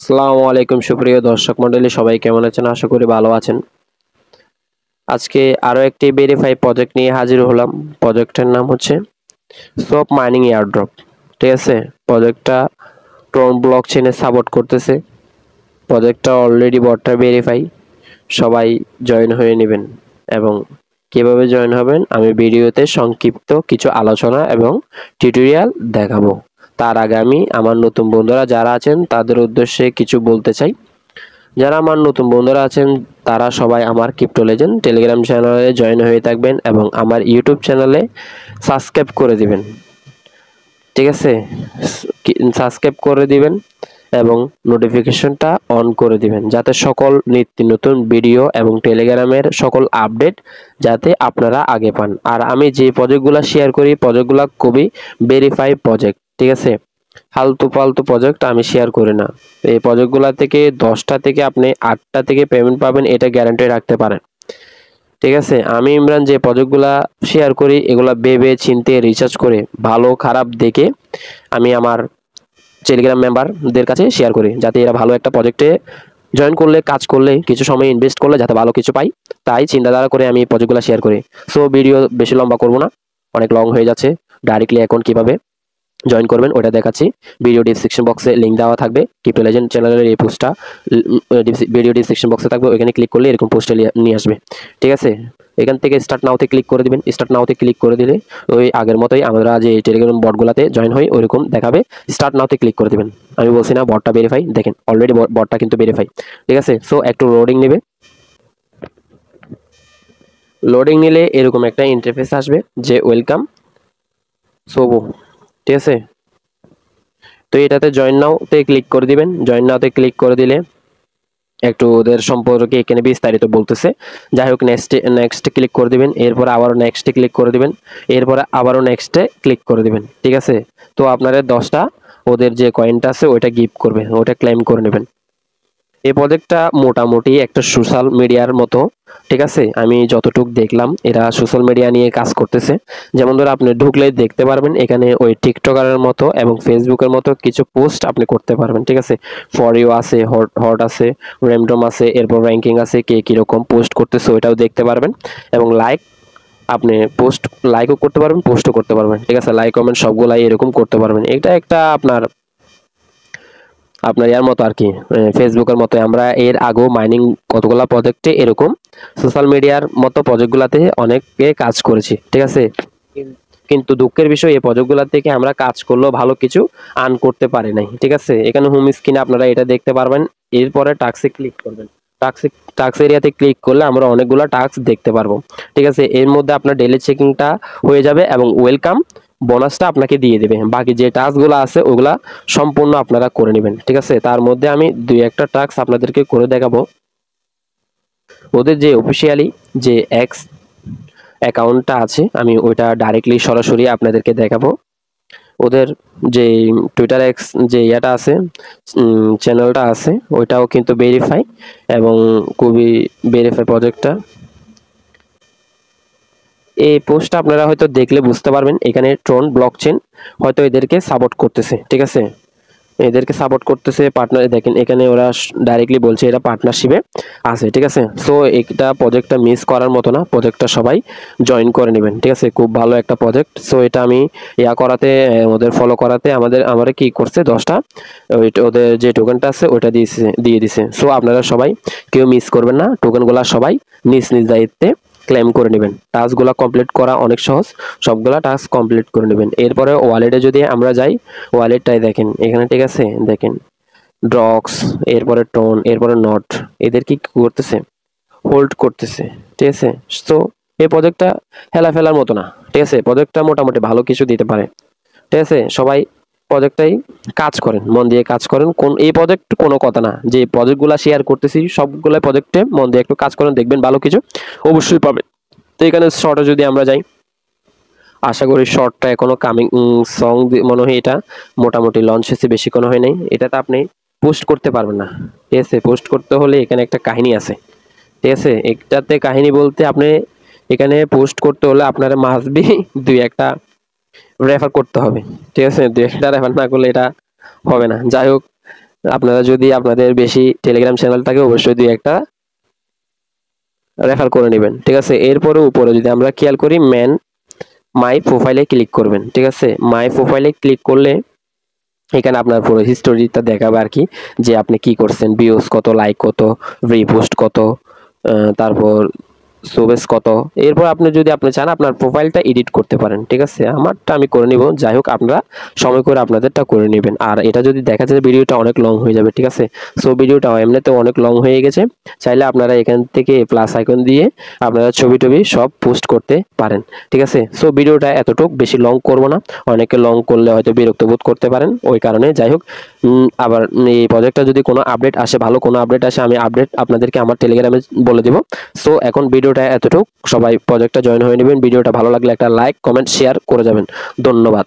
আসসালামু আলাইকুম সুপ্রিয় দর্শক মণ্ডলী, সবাই কেমন আছেন? আশা করি ভালো আছেন। আজকে আরো একটি ভেরিফাই প্রজেক্ট নিয়ে হাজির হলাম। প্রজেক্টের নাম হচ্ছে সোপ মাইনিং এয়ারড্রপ। ঠিক আছে, প্রজেক্টটা ট্রন ব্লকচেনে সাপোর্ট করতেছে। প্রজেক্টটা অলরেডি বটটা ভেরিফাই, সবাই জয়েন হয়ে নেবেন। এবং কিভাবে জয়েন হবেন আমি ভিডিওতে সংক্ষিপ্ত কিছু আলোচনা এবং টিউটোরিয়াল দেখাবো। তার আগে আমি আমার নতুন বন্ধুরা যারা আছেন তাদের উদ্দেশ্যে কিছু বলতে চাই। যারা আমার নতুন বন্ধুরা আছেন তারা সবাই আমার ক্রিপ্টো লেজেন্ড টেলিগ্রাম চ্যানেলে জয়েন হয়ে থাকবেন এবং আমার ইউটিউব চ্যানেলে সাবস্ক্রাইব করে দিবেন। ঠিক আছে, সাবস্ক্রাইব করে দিবেন এবং নোটিফিকেশনটা অন করে দিবেন, যাতে সকল নিত্য নতুন ভিডিও এবং টেলিগ্রামের সকল আপডেট যাতে আপনারা আগে পান। আর আমি যে প্রজেক্টগুলো শেয়ার করি প্রজেক্টগুলো খুবই ভেরিফাই প্রজেক্ট। ঠিক আছে, ফালতু ফালতু প্রজেক্ট আমি শেয়ার করি না। এই প্রজেক্টগুলো থেকে 10টা থেকে আপনি 8টা থেকে পেমেন্ট পাবেন, এটা গ্যারান্টি রাখতে পারেন। ঠিক আছে, আমি ইমরান যে প্রজেক্টগুলা শেয়ার করি এগুলা ভেবে চিন্তে রিসার্চ করে ভালো খারাপ দেখে আমি আমার টেলিগ্রাম মেম্বারদের কাছে শেয়ার করি, যাতে এরা ভালো একটা প্রজেক্টে জয়েন করলে কাজ করলে কিছু সময় ইনভেস্ট করলে যাতে ভালো কিছু পাই, তাই চিন্তাধারা করে আমি প্রজেক্টগুলো শেয়ার করি। সো ভিডিও বেশি লম্বা করব না, অনেক লং হয়ে যাচ্ছে। ডাইরেক্টলি এখন কিভাবে জয়েন করবেন ওটা দেখাচ্ছি। ভিডিও ডিসক্রিপশন বক্সে লিঙ্ক দেওয়া থাকবে। ক্রিপ্টো লেজেন্ড চ্যানেলের এই পোস্টটা ভিডিও ডিসক্রিপশন বক্সে থাকবে, ওইখানে ক্লিক করলে এরকম পোস্টে নিয়ে আসবে। ঠিক আছে, এখান থেকে স্টার্ট নাওতে ক্লিক করে দিবেন। স্টার্ট নাওতে ক্লিক করে দিলে ওই আগের মতোই আমরা যে টেলিগ্রাম বটগুলোতে জয়েন হই ওইরকম দেখাবে। স্টার্ট নাওতে ক্লিক করে দিবেন। আমি বলছি না বটটা ভেরিফাই, দেখেন অলরেডি বটটা কিন্তু ভেরিফাই। ঠিক আছে, সো একটু লোডিং নেবে। লোডিং নিলে এরকম একটা ইন্টারফেস আসবে যে ওয়েলকাম সোবো। ঠিক আছে, তো এটাতে জয়েন নাওতে ক্লিক করে দিবেন। জয়েন নাওতে ক্লিক করে দিলে একটু ওদের সম্পর্কে এখানে বিস্তারিত বলতেছে। যাই হোক, নেক্সটে ক্লিক করে দিবেন। এরপর আবারও নেক্সটে ক্লিক করে দিবেন। এরপরে আবারও নেক্সটে ক্লিক করে দিবেন। ঠিক আছে, তো আপনাদের 10টা ওদের যে কয়েনটা আছে ওইটা গিফট করবে, ওটা ক্লেম করে নেবেন। এই প্রজেক্টটা মোটামুটি একটা সোশ্যাল মিডিয়ার মতো। ঠিক আছে, আমি যতটুকু দেখলাম এরা সোশ্যাল মিডিয়া নিয়ে কাজ করতেছে। যেমন ধরো আপনি ঢুকলে দেখতে পারবেন এখানে ওই টিকটকারের মতো এবং ফেসবুকের মতো কিছু পোস্ট আপনি করতে পারবেন। ঠিক আছে, ফর ইউ আছে, হট আছে, র্যান্ডম আছে, এরপর র্যাঙ্কিং আছে, কে কীরকম পোস্ট করতেছে ওইটাও দেখতে পারবেন। এবং আপনি লাইকও করতে পারবেন, পোস্টও করতে পারবেন। ঠিক আছে, লাইক কমেন্ট সবগুলাই এরকম করতে পারবেন। এটা একটা আপনার আপনার ইয়ার মতো আর কি, ফেসবুকের মতো। আমরা এর আগেও মাইনিং কতগুলা প্রজেক্টে এরকম সোশ্যাল মিডিয়ার মতো প্রজেক্টগুলোতে অনেকে কাজ করেছি। ঠিক আছে, কিন্তু দুঃখের বিষয় এই প্রজেক্টগুলো থেকে আমরা কাজ করলেও ভালো কিছু আর্ন করতে পারি নাই। ঠিক আছে, এখানে হোম স্ক্রিনে আপনারা এটা দেখতে পারবেন। এরপরে টাস্কে ক্লিক করবেন। টাস্ক এরিয়াতে ক্লিক করলে আমরা অনেকগুলো টাস্ক দেখতে পারবো। ঠিক আছে, এর মধ্যে আপনার ডেইলি চেকিংটা হয়ে যাবে এবং ওয়েলকাম বোনাসটা আপনাকে দিয়ে দেবে। বাকি যে টাস্কগুলো আছে ওগুলা সম্পূর্ণ আপনারা করে নেবেন। ঠিক আছে, তার মধ্যে আমি দুই একটা টাস্ক আপনাদেরকে করে দেখাবো। ওদের যে অফিসিয়ালি যে এক্স অ্যাকাউন্টটা আছে আমি ওইটা ডাইরেক্টলি সরাসরি আপনাদেরকে দেখাবো। ওদের যে টুইটার এক্স যে ইয়াটা আছে, চ্যানেলটা আছে, ওইটাও কিন্তু ভেরিফাই এবং খুবই ভেরিফাই প্রজেক্টটা। এই পোস্টটা আপনারা হয়তো দেখলে বুঝতে পারবেন এখানে ট্রন ব্লকচেন হয়তো এদেরকে সাপোর্ট করতেছে। ঠিক আছে, এদেরকে সাপোর্ট করতেছে পার্টনার, দেখেন এখানে ওরা ডাইরেক্টলি বলছে এরা পার্টনারশিপে আছে। ঠিক আছে, সো এটা প্রজেক্টটা মিস করার মতো না, প্রজেক্টটা সবাই জয়েন করে নেবেন। ঠিক আছে, খুব ভালো একটা প্রজেক্ট। সো এটা আমি ইয়া করাতে ওদের ফলো করাতে আমার কি করছে 10টা ওদের যে টোকেনটা আছে ওইটা দিয়ে দিছে। সো আপনারা সবাই কেউ মিস করবেন না, টোকেনগুলো সবাই নিজ নিজ দায়িত্বে ক্লেম করে নেবেন। টাস্কগুলো কমপ্লিট করা অনেক সহজ, সবগুলা টাস্ক কমপ্লিট করে নেবেন। এরপরে ওয়ালেটে যদি আমরা যাই, ওয়ালেটটাই দেখেন এখানে। ঠিক আছে, দেখেন ড্রক্স, এরপরে টোন, এরপরে নট, এদের কি করতেছে, হোল্ড করতেছে। ঠিক আছে, তো এই প্রজেক্টটা হেলা ফেলার মতো না। ঠিক আছে, প্রজেক্টটা মোটামুটি ভালো কিছু দিতে পারে। ঠিক আছে, সবাই প্রজেক্টটাই কাজ করেন, মন দিয়ে কাজ করেন। এই প্রজেক্ট কোনো কথা না, যে প্রজেক্টগুলো শেয়ার করতেছি সবগুলো প্রজেক্টে মন দিয়ে একটু কাজ করেন, দেখবেন ভালো কিছু অবশ্যই পাবেন। তো এখানে শর্টে যদি আমরা যাই, আশা করি শর্টটা এখনো কামিং সং মনে হয় এটা মোটামুটি লঞ্চ হয়েছে, বেশিক্ষণ হয় নাই। এটাতে আপনি পোস্ট করতে পারবেন না। ঠিক আছে, পোস্ট করতে হলে এখানে একটা কাহিনী আছে। ঠিক আছে, এটাতে কাহিনী বলতে আপনি এখানে পোস্ট করতে হলে আপনার মাসবি দুই একটা রেফার করতে হবে। ঠিক আছে, দুই একটা রেফার না করলে এটা হবে না। যাই হোক, আপনারা যদি আপনাদের বেশি টেলিগ্রাম চ্যানেল থাকে অবশ্যই 2-1টা রেফার করে নেবেন, ঠিক আছে। এরপরে উপরে যদি আমরা খেয়াল করি মাই প্রোফাইলে ক্লিক করবেন, ঠিক আছে। মাই প্রোফাইলে ক্লিক করলে এখানে আপনার পুরো হিস্টোরিটা দেখাবে আর কি, যে আপনি কি করছেন, ভিউজ কত, লাইক কত, রিপোস্ট কত, তারপর শোবেস কত। এরপর আপনি যদি চান আপনার প্রোফাইলটা এডিট করতে পারেন, ঠিক আছে। আমারটা আমি করে নিব, যাই হোক আপনারা সময় করে আপনাদেরটা করে নেবেন। আর এটা যদি দেখা যায় ভিডিওটা অনেক লং হয়ে যাবে, ঠিক আছে। সো ভিডিওটা এমনিতে অনেক লং হয়ে গেছে, চাইলে আপনারা এখান থেকে প্লাস আইকন দিয়ে আপনারা ছবি টবি সব পোস্ট করতে পারেন, ঠিক আছে। সো ভিডিওটা এতটুকু বেশি লং করব না, অনেকে লং করলে হয়তো বিরক্ত বোধ করতে পারেন, ওই কারণে। যাই হোক, আবার এই প্রজেক্টটা যদি কোনো আপডেট আসে, ভালো কোনো আপডেট আসে, আমি আপডেট আপনাদেরকে আমার টেলিগ্রামে বলে দেব। সো এখন ভিডিওটা এতটুকু, সবাই প্রজেক্টটা জয়েন হয়ে নেবেন। ভিডিওটা ভালো লাগলে একটা লাইক, কমেন্ট, শেয়ার করে যাবেন। ধন্যবাদ।